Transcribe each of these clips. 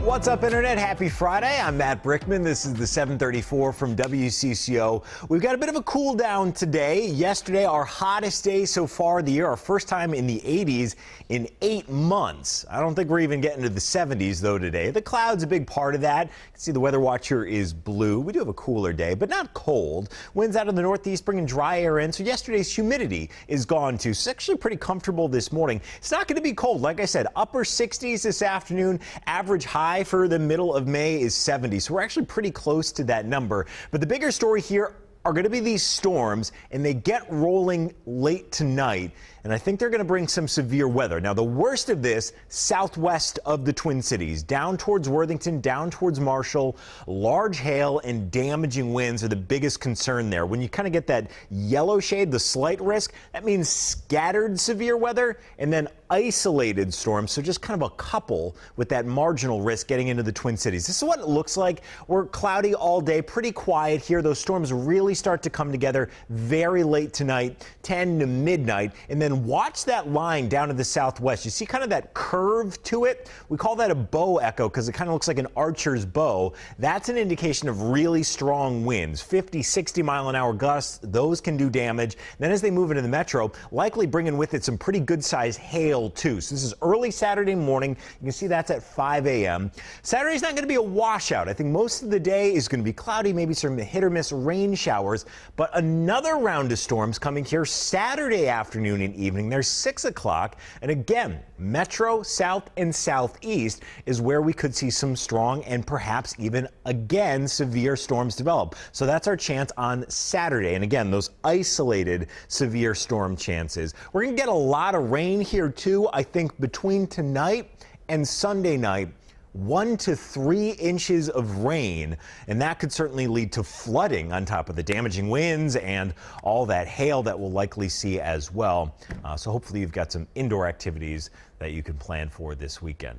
What's up, Internet? Happy Friday. I'm Matt Brickman. This is the 734 from WCCO. We've got a bit of a cool down today. Yesterday, our hottest day so far of the year, our first time in the 80s in 8 months. I don't think we're even getting to the 70s, though, today. The cloud's a big part of that. You can see the weather watch here is blue. We do have a cooler day, but not cold. Winds out of the northeast bringing dry air in, so yesterday's humidity is gone, too. So it's actually pretty comfortable this morning. It's not going to be cold. Like I said, upper 60s this afternoon. Average high for the middle of May is 70, so we're actually pretty close to that number. But the bigger story here are going to be these storms, and they get rolling late tonight, and I think they're going to bring some severe weather. Now, the worst of this, southwest of the Twin Cities, down towards Worthington, down towards Marshall. Large hail and damaging winds are the biggest concern there. When you kind of get that yellow shade, the slight risk, that means scattered severe weather and then isolated storms, so just kind of a couple with that marginal risk getting into the Twin Cities. This is what it looks like. We're cloudy all day, pretty quiet here. Those storms really start to come together very late tonight, 10 to midnight, and then watch that line down to the southwest. You see kind of that curve to it? We call that a bow echo because it kind of looks like an archer's bow. That's an indication of really strong winds, 50, 60 mile an hour gusts. Those can do damage. Then as they move into the metro, likely bringing with it some pretty good sized hail too. So this is early Saturday morning. You can see that's at 5 a.m. Saturday's not going to be a washout. I think most of the day is going to be cloudy, maybe some hit or miss rain showers, but another round of storms coming here Saturday afternoon and evening. There's 6 o'clock, and again, metro, south, and southeast is where we could see some strong and perhaps even again severe storms develop. So that's our chance on Saturday, and again, those isolated severe storm chances. We're going to get a lot of rain here too. I think between tonight and Sunday night, 1 to 3 inches of rain, and that could certainly lead to flooding on top of the damaging winds and all that hail that we'll likely see as well. So hopefully you've got some indoor activities that you can plan for this weekend.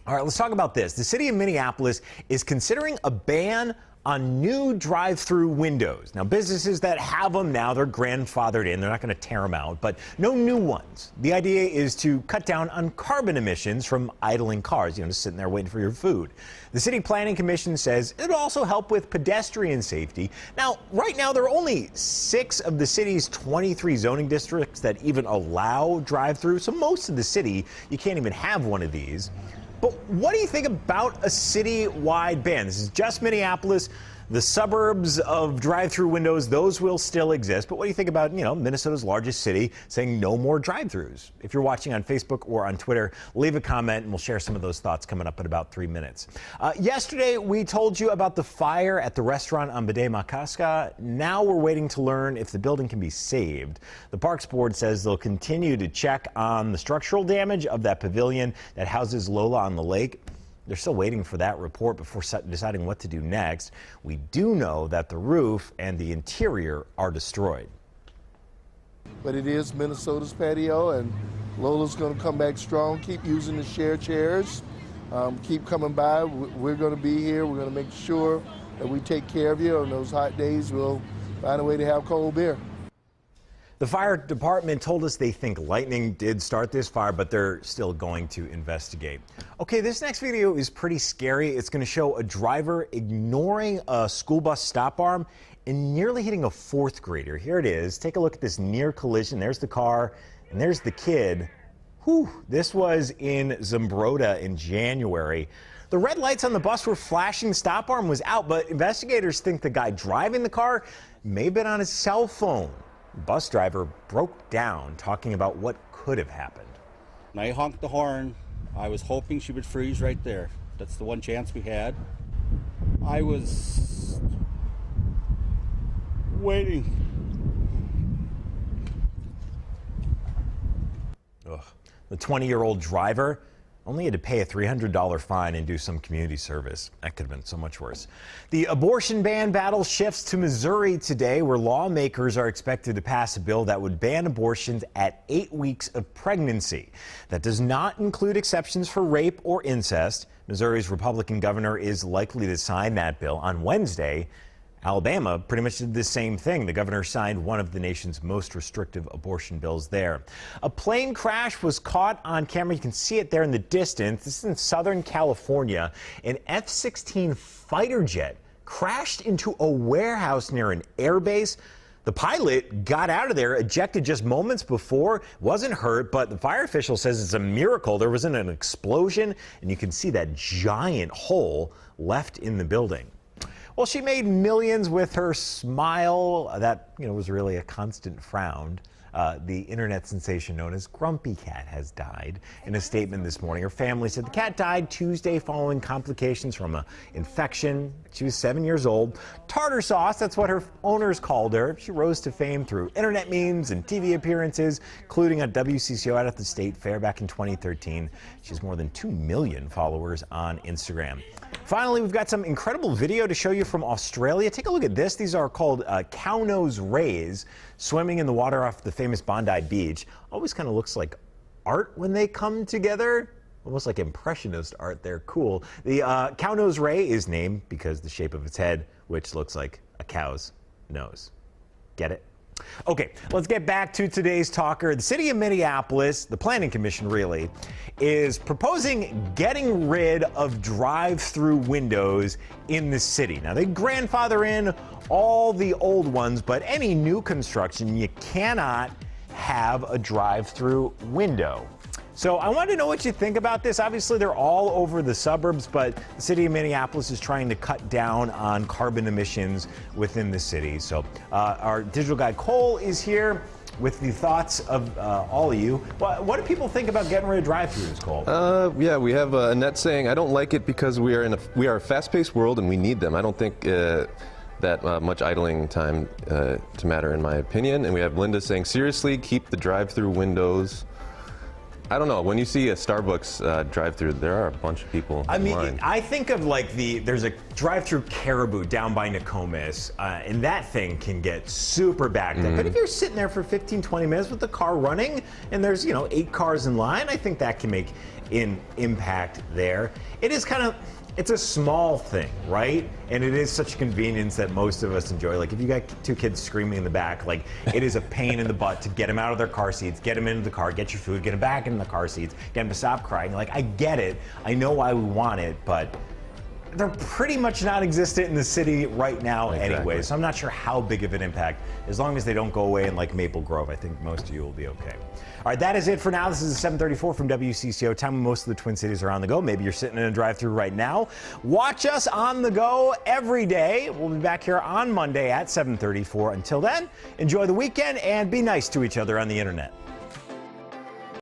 All right, let's talk about this. The city of Minneapolis is considering a ban on new drive-through windows. Now, businesses that have them now, they're grandfathered in. They're not going to tear them out, but no new ones. The idea is to cut down on carbon emissions from idling cars, just sitting there waiting for your food. The City Planning Commission says it'll also help with pedestrian safety. Now, right now, there are only 6 of the city's 23 zoning districts that even allow drive-through. So most of the city, you can't even have one of these. But what do you think about a city-wide ban? This is just Minneapolis. The suburbs of drive-through windows, those will still exist. But what do you think about, Minnesota's largest city saying no more drive-throughs? If you're watching on Facebook or on Twitter, leave a comment and we'll share some of those thoughts coming up in about 3 minutes. Yesterday, we told you about the fire at the restaurant on Bede Makaska. Now we're waiting to learn if the building can be saved. The Parks Board says they'll continue to check on the structural damage of that pavilion that houses Lola on the lake. They're still waiting for that report before deciding what to do next. We do know that the roof and the interior are destroyed. But it is Minnesota's patio, and Lola's going to come back strong. Keep using the share chairs. Keep coming by. We're going to be here. We're going to make sure that we take care of you. On those hot days, we'll find a way to have cold beer. The fire department told us they think lightning did start this fire, but they're still going to investigate. Okay, this next video is pretty scary. It's going to show a driver ignoring a school bus stop arm and nearly hitting a 4th grader. Here it is. Take a look at this near collision. There's the car, and there's the kid. Whew, this was in Zumbrota in January. The red lights on the bus were flashing, the stop arm was out, but investigators think the guy driving the car may have been on his cell phone. The bus driver broke down talking about what could have happened. I honked the horn. I was hoping she would freeze right there. That's the one chance we had. I was waiting. Ugh. The 20-year-old driver only had to pay a $300 fine and do some community service. That could have been so much worse. The abortion ban battle shifts to Missouri today, where lawmakers are expected to pass a bill that would ban abortions at 8 weeks of pregnancy. That does not include exceptions for rape or incest. Missouri's Republican governor is likely to sign that bill on Wednesday. Alabama pretty much did the same thing. The governor signed one of the nation's most restrictive abortion bills there. A plane crash was caught on camera. You can see it there in the distance. This is in Southern California. An F-16 fighter jet crashed into a warehouse near an airbase. The pilot got out of there, ejected just moments before, wasn't hurt, but the fire official says it's a miracle there wasn't an explosion, and you can see that giant hole left in the building. Well, she made millions with her smile. That, was really a constant frown. The internet sensation known as Grumpy Cat has died. In a statement this morning, her family said the cat died Tuesday following complications from an infection. She was 7 years old. Tartar sauce, that's what her owners called her. She rose to fame through internet memes and TV appearances, including at WCCO out at the State Fair back in 2013. She has more than 2 million followers on Instagram. Finally, we've got some incredible video to show you from Australia. Take a look at this. These are called cow nose rays, swimming in the water off the famous Bondi Beach. Always kind of looks like art when they come together. Almost like impressionist art. They're cool. The cow nose ray is named because the shape of its head, which looks like a cow's nose. Get it? Okay, let's get back to today's talker. The city of Minneapolis, the planning commission really, is proposing getting rid of drive-through windows in the city. Now, they grandfather in all the old ones, but any new construction, you cannot have a drive-through window. So I want to know what you think about this. Obviously, they're all over the suburbs, but the city of Minneapolis is trying to cut down on carbon emissions within the city. So our digital guy Cole is here with the thoughts of all of you. What do people think about getting rid of drive-thrus, Cole? Yeah, we have Annette saying, I don't like it because we are a fast-paced world and we need them. I don't think that much idling time to matter, in my opinion. And we have Linda saying, seriously, keep the drive-through windows. I don't know. When you see a Starbucks drive-through, there are a bunch of people in line. I think of like there's a drive-through Caribou down by Nokomis, and that thing can get super backed up. But if you're sitting there for 15, 20 minutes with the car running, and there's 8 cars in line, I think that can make an impact there. It is kind of. It's a small thing, right? And it is such a convenience that most of us enjoy. Like if you got 2 kids screaming in the back, like it is a pain in the butt to get them out of their car seats, get them into the car, get your food, get them back in the car seats, get them to stop crying. Like I get it, I know why we want it, but they're pretty much non-existent in the city right now anyway. So I'm not sure how big of an impact. As long as they don't go away in like Maple Grove, I think most of you will be okay. All right, that is it for now. This is 7:34 from WCCO, time when most of the Twin Cities are on the go. Maybe you're sitting in a drive-thru right now. Watch us on the go every day. We'll be back here on Monday at 7:34. Until then, enjoy the weekend and be nice to each other on the internet.